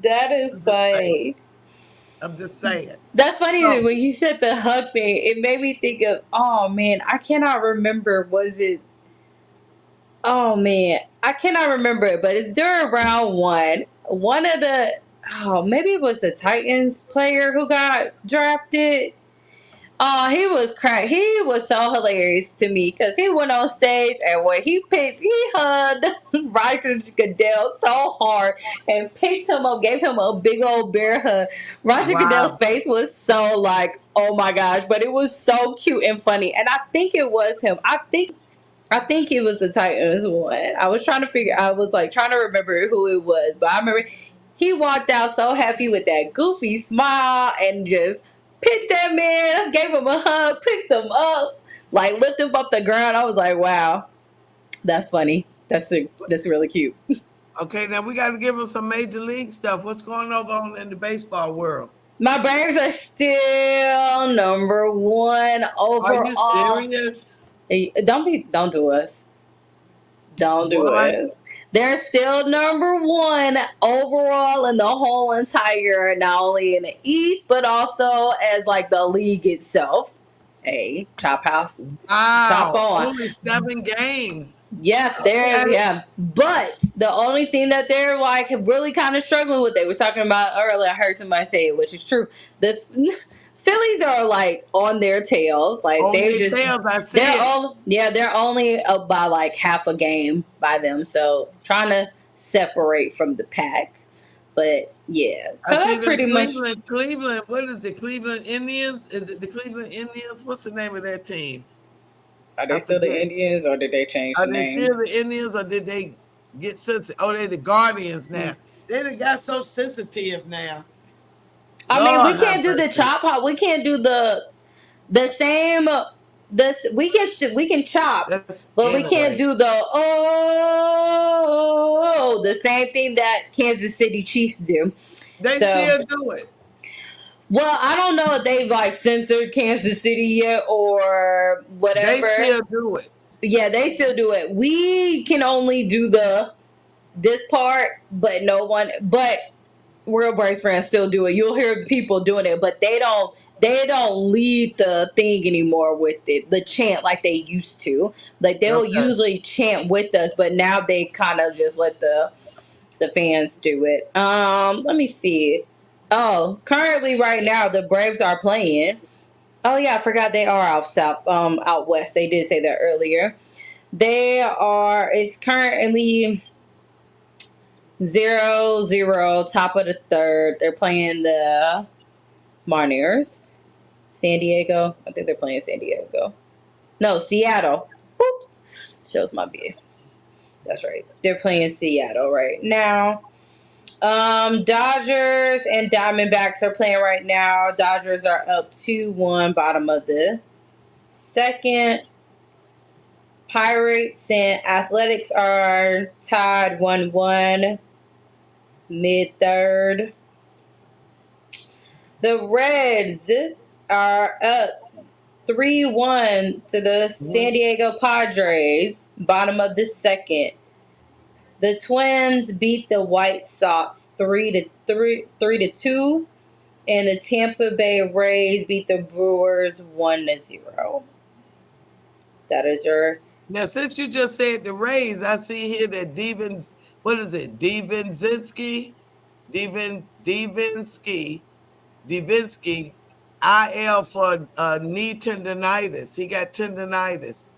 That is funny.
I'm just saying.
That's funny. So, when you said the hug thing, it made me think of, oh man, I cannot remember. Was it? Oh man, I cannot remember it, but it's during round one. One of the, maybe it was the Titans player who got drafted. Oh, he was crying. He was so hilarious to me because he went on stage and when he hugged Roger Goodell so hard and picked him up, gave him a big old bear hug. Roger Goodell's face was so like, oh my gosh, but it was so cute and funny. And I think it was him. I think it was the Titans one. I was trying to remember who it was, but I remember he walked out so happy with that goofy smile and just picked that man, gave him a hug, picked him up, like lifted him up the ground. I was like, wow, that's funny. That's really cute.
Okay, now we got to give him some major league stuff. What's going on in the baseball world?
My Braves are still number one overall.
Are you serious?
Don't do us. Don't do us. They're still number one overall in the whole entire, not only in the East, but also as like the league itself. Hey, chop house.
Wow.
Chop on.
Only 7 games.
Yeah, yeah. But the only thing that they're like really kind of struggling with, they were talking about earlier, I heard somebody say it, which is true. The Phillies are like on their tails, like they're only up by like half a game by them, so trying to separate from the pack. But yeah, so that's pretty much
Cleveland. What is it? Cleveland Indians? Is it the Cleveland Indians? What's the name of that team?
Are they
I
still the
forget.
Indians, or did they change
Are
the
they
name?
still the Indians or did they get sensitive? Oh, they the Guardians now.
Mm.
They done got so sensitive now.
I mean, we
Lord have
can't do the
mercy.
chop hop. We can't do the same. This we can chop,
That's
but we can't
anyway.
do the same thing that Kansas City Chiefs do.
They
So,
still do it.
well, I don't know if they've like censored Kansas City yet or
They
whatever.
still do it.
Yeah, they still do it. We can only do this part, but no one. But Real Braves fans still do it. You'll hear people doing it, but they don't. They don't lead the thing anymore with it, the chant like they used to. Like they'll
Okay.
usually chant with us, but now they kind of just let the fans do it. Let me see. Oh, currently right now the Braves are playing. Oh yeah, I forgot they are out south, out west. They did say that earlier. They are. It's currently 0-0, top of the third. They're playing the Mariners. San Diego. I think they're playing San Diego. No, Seattle. Oops. Shows my B. That's right. They're playing Seattle right now. Dodgers and Diamondbacks are playing right now. Dodgers are up 2-1, bottom of the second. Pirates and Athletics are tied 1-1, mid third. The Reds are up 3-1 to the San Diego Padres, bottom of the second. The Twins beat the White Sox 3-2, and the Tampa Bay Rays beat the Brewers 1-0. That is your.
Now, since you just said the Rays, I see here that Devin, what is it? Devinsky, IL for knee tendonitis. He got tendonitis.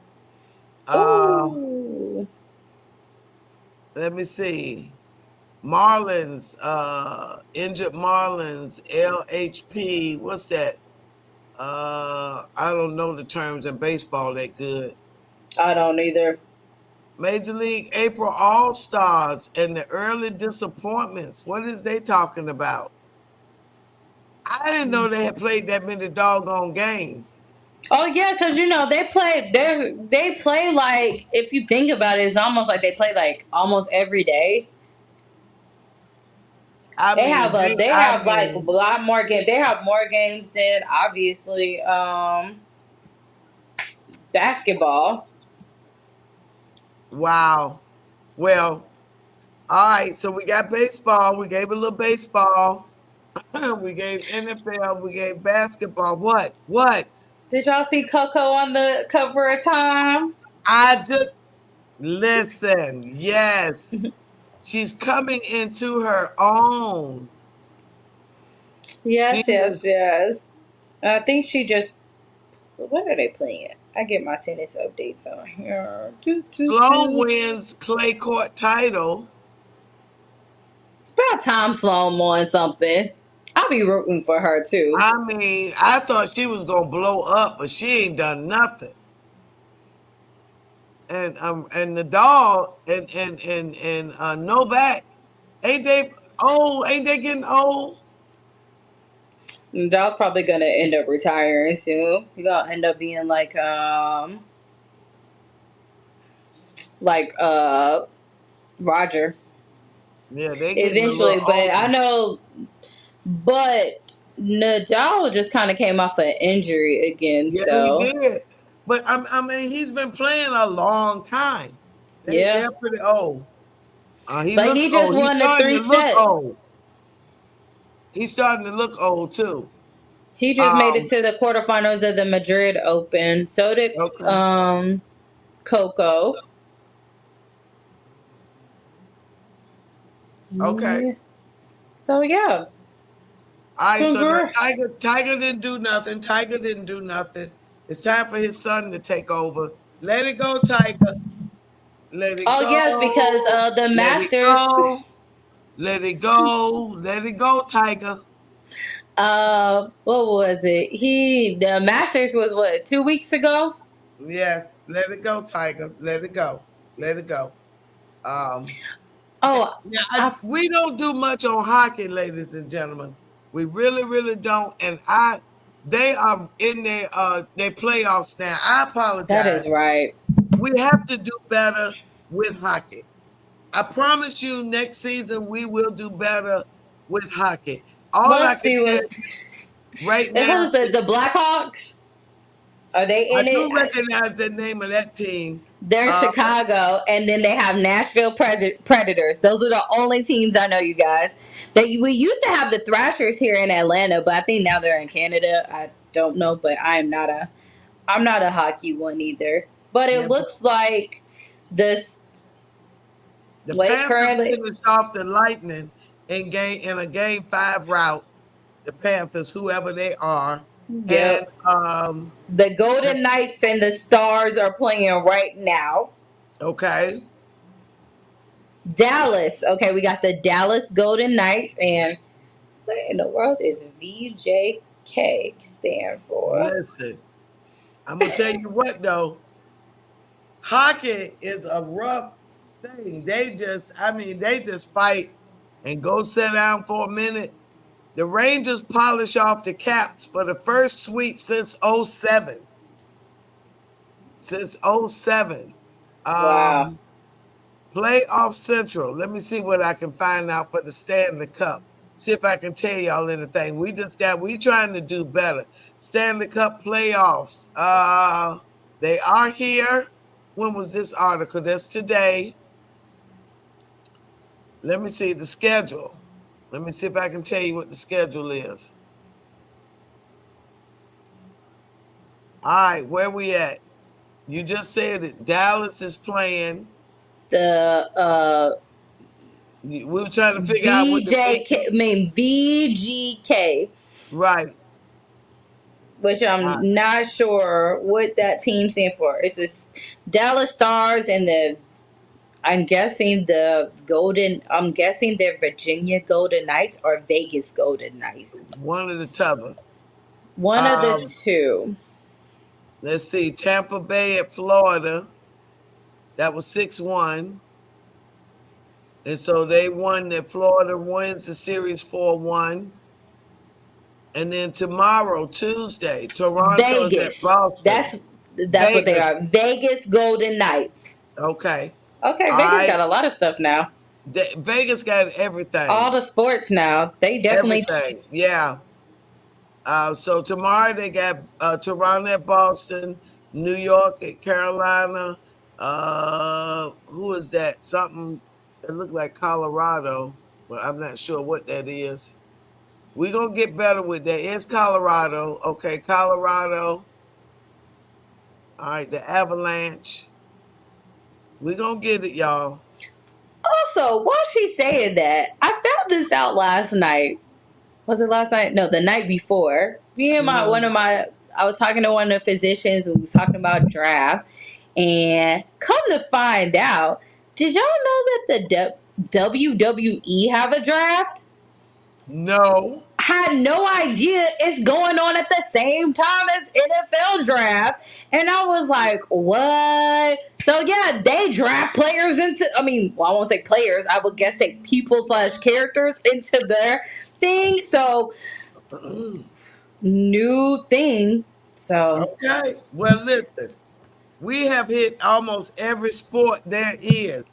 Uh,
Ooh.
Let me see. Marlins, injured Marlins, LHP. What's that? I don't know the terms in baseball that good.
I don't either.
Major League April All Stars and the early disappointments. What is they talking about? I didn't know they had played that many doggone games.
Oh yeah, because they play like, if you think about it, it's almost like they play like almost every day. They have like a lot more games. They have more games than obviously basketball.
Wow. Well, all right. So we got baseball. We gave a little baseball. We gave NFL. We gave basketball. What? What?
Did y'all see Coco on the cover of Times?
I just listen. Yes. She's coming into her own. She
Yes, yes,
is
yes. I think she just. What are they playing? I get my tennis updates on here.
Sloan wins clay court title.
It's about time Sloan won something. I'll be rooting for her too.
I mean, I thought she was gonna blow up, but she ain't done nothing. And Nadal and Novak, ain't they old? Ain't they getting old?
Nadal's probably gonna end up retiring soon. He's gonna end up being like Roger
Yeah, they getting a little
eventually, but I
old.
know. But Nadal just kind of came off an injury again,
Yeah, he
so
did. But I mean, he's been playing a long time.
yeah.
They're pretty old. He
But
looks
he just
old. He's
won the
starting
three
to look
sets.
old. He's starting to look old too.
He just made it
Um,
to the quarterfinals of the Madrid Open. So did
okay.
Coco.
Okay.
Yeah. So yeah.
All right, so now
Congrats.
Tiger didn't do nothing. Tiger didn't do nothing. It's time for his son to take over. Let it go, Tiger. Let it
Oh yes, because
go.
the
Let it
Masters.
go. Let it go. Let it go, Tiger.
What was it? The Masters was what, 2 weeks ago?
Yes, let it go, Tiger. Let it go. Let it go. Um,
Oh,
yeah,
I
we don't do much on hockey, ladies and gentlemen. We really, really don't. And they are in their playoffs now. I
that
apologize.
is right.
We have to do better with hockey. I promise you, next season we will do better with hockey. All I
Let's
can
see
tell
what's.
you right
And
now,
who's the Blackhawks? Are they
I
in
do
it?
recognize the name of that team.
They're in
Uh,
Chicago, and then they have Nashville Predators. Those are the only teams I know, you guys. We used to have the Thrashers here in Atlanta, but I think now they're in Canada. I don't know, but I'm not a hockey one either. But
yeah,
it looks like this.
the
Wait,
Panthers
currently
finished off the Lightning in a game 5 route. The Panthers, whoever they are, and
yep. The Golden Knights and the Stars are playing right now.
okay,
Dallas. Okay, we got the Dallas Golden Knights, and what in the world is VJK stand for?
listen, I'm gonna tell you what though, hockey is a rough thing. They just fight and go sit down for a minute. The Rangers polish off the Caps for the first sweep since '07. Since '07.
Wow.
Playoff Central. Let me see what I can find out for the Stanley Cup. See if I can tell y'all anything. We trying to do better. Stanley Cup playoffs. They are here. When was this article? That's today. Let me see the schedule. Let me see if I can tell you what the schedule is. All right, where we at? You just said it. Dallas is playing.
The
We were trying to figure out what the
VJK, I mean VGK,
right.
which
All right.
I'm not sure what that team stands for. It's this Dallas Stars and the. I'm guessing the Golden. I'm guessing they're Virginia Golden Knights or Vegas Golden Knights.
One of the t'other.
One of the
Um,
two.
let's see, Tampa Bay at Florida. That was 6-1. And so they won that Florida wins the series 4-1. And then tomorrow, Tuesday, Toronto is at
Vegas.
Boston.
That's what they
Vegas.
are. Vegas Golden Knights.
Okay.
Okay,
All
Vegas
right.
got a lot of stuff now.
Vegas got
All
everything.
the sports now. They definitely.
Everything. Yeah. So tomorrow they got Toronto at Boston, New York at Carolina. Who is that? Something that looked like Colorado, but I'm not sure what that is. We're gonna get better with that. It's Colorado. Okay, Colorado. All right, the Avalanche. We're gonna get it, y'all.
Also, while she's saying that, I found this out last night. Was it last night? No, the night before. Me and
Mhm.
I was talking to one of the physicians who was talking about draft, and come to find out, did y'all know that the WWE have a draft?
No.
Had no idea it's going on at the same time as NFL draft. And I was like, what? So yeah, they draft players into, I mean, well, I won't say players, I would guess say people slash characters into their thing. So new thing. So
Okay. Well, listen. We have hit almost every sport there is.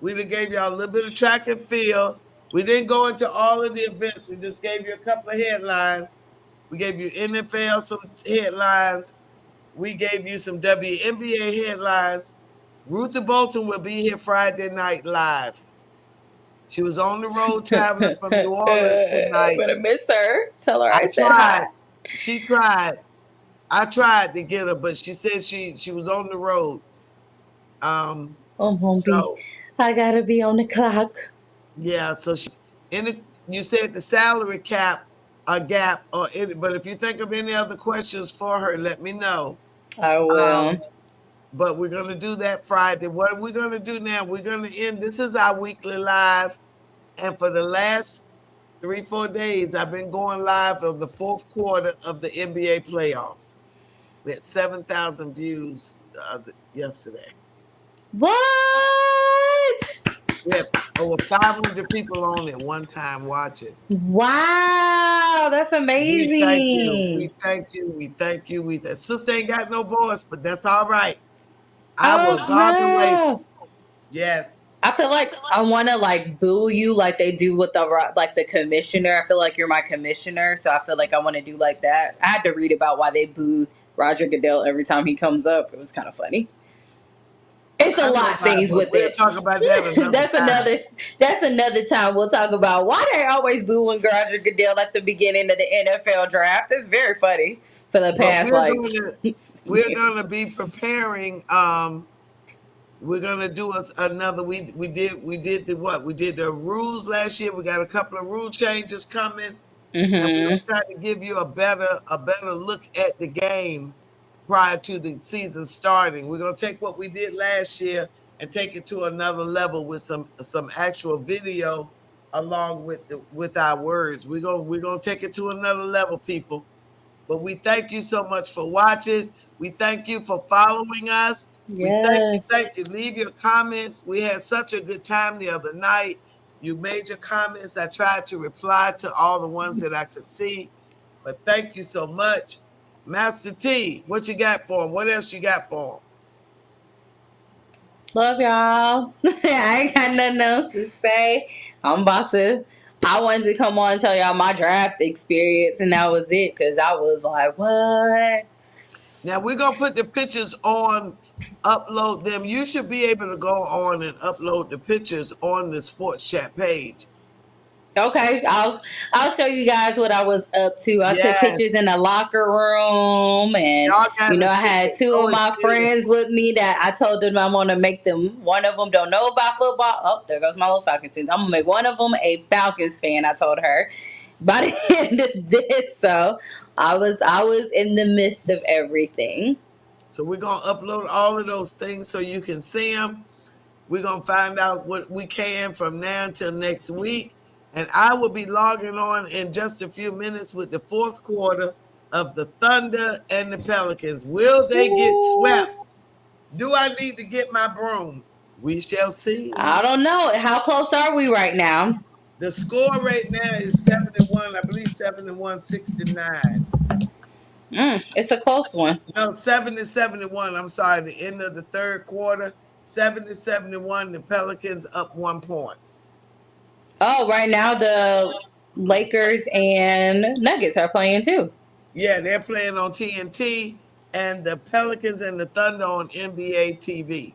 We done gave y'all a little bit of track and field. We didn't go into all of the events. We just gave you a couple of headlines. We gave you NFL some headlines. We gave you some WNBA headlines. Ruth Bolton will be here Friday night live. She was on the road traveling from New Orleans
I'm
tonight.
gonna miss her. Tell her
I
I said
tried.
hi.
She tried. I tried to get her, but she said she was on the road. Um,
I'm gonna be.
so
I gotta be on the clock.
yeah, so in the, you said the salary cap a gap or any, but if you think of any other questions for her, let me know.
I
Um,
will.
but we're gonna do that Friday. What we're gonna do now, we're gonna end. This is our weekly live, and for the last 3-4 days, I've been going live of the fourth quarter of the NBA playoffs. We had 7,000 views yesterday.
What?
We had over 500 people on at one time watching.
Wow, that's
We thank you. We
amazing.
thank you. We thank you. Sister ain't got no voice, but that's all right. I
Oh
will guard the label.
snap.
Yes.
I feel like I want to like boo you like they do with the commissioner. I feel like you're my commissioner, so I feel like I want to do like that. I had to read about why they boo Roger Goodell every time he comes up. It was kind of funny. It's a
I know
lot of
about it,
things
but
with
we'll
it.
talk about that another
that's
time.
another time we'll talk about why they always booing Roger Goodell at the beginning of the NFL draft. It's very funny for the
But
past
we're
years.
gonna be preparing. We're gonna do another. We did the what? We did the rules last year. We got a couple of rule changes coming, and we're gonna try to give you a better look at the game prior to the season starting. We're gonna take what we did last year and take it to another level with some actual video along with our words. We're gonna take it to another level, people. But we thank you so much for watching. We thank you for following us. We
Yes.
thank you. Leave your comments. We had such a good time the other night. You made your comments. I tried to reply to all the ones that I could see. But thank you so much. Master T, what you got for him? What else you got for him?
Love y'all. I ain't got nothing else to say. I wanted to come on and tell y'all my draft experience, and that was it, because I was like, what?
Now we're gonna put the pictures on, upload them. You should be able to go on and upload the pictures on the sports chat page.
Okay, I'll show you guys what I was up to. I took
Yes.
pictures in the locker room, and
Y'all gotta
I
see
had
it.
two
Oh,
of
it's
my friends
beautiful.
with me that I told them I'm gonna make them. One of them don't know about football. Oh, there goes my little Falcons. I'm gonna make one of them a Falcons fan. I told her by the end of this. So I was in the midst of everything.
So we're gonna upload all of those things so you can see them. We're gonna find out what we can from now until next week. And I will be logging on in just a few minutes with the fourth quarter of the Thunder and the Pelicans. Will they get swept? Do I need to get my broom? We shall see.
I don't know. How close are we right now?
The score right now is 71, I believe 71 69.
It's a close one.
No, 70-71. I'm sorry, the end of the third quarter, 70-71. The Pelicans up 1 point.
Oh, right now the Lakers and Nuggets are playing too.
Yeah, they're playing on TNT, and the Pelicans and the Thunder on NBA TV.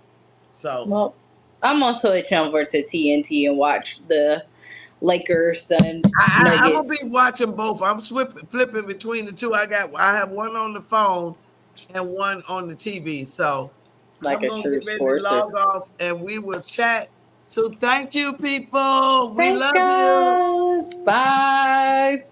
So
Well, I'm gonna switch over to TNT and watch the Lakers and
I will
Nuggets
be watching both. I'm flipping between the two. I have one on the phone and one on the TV. So
like
I'm
a
gonna
true
get ready to
sports.
log off and we will chat. So thank you, people. We
Thanks,
love you.
guys. Bye.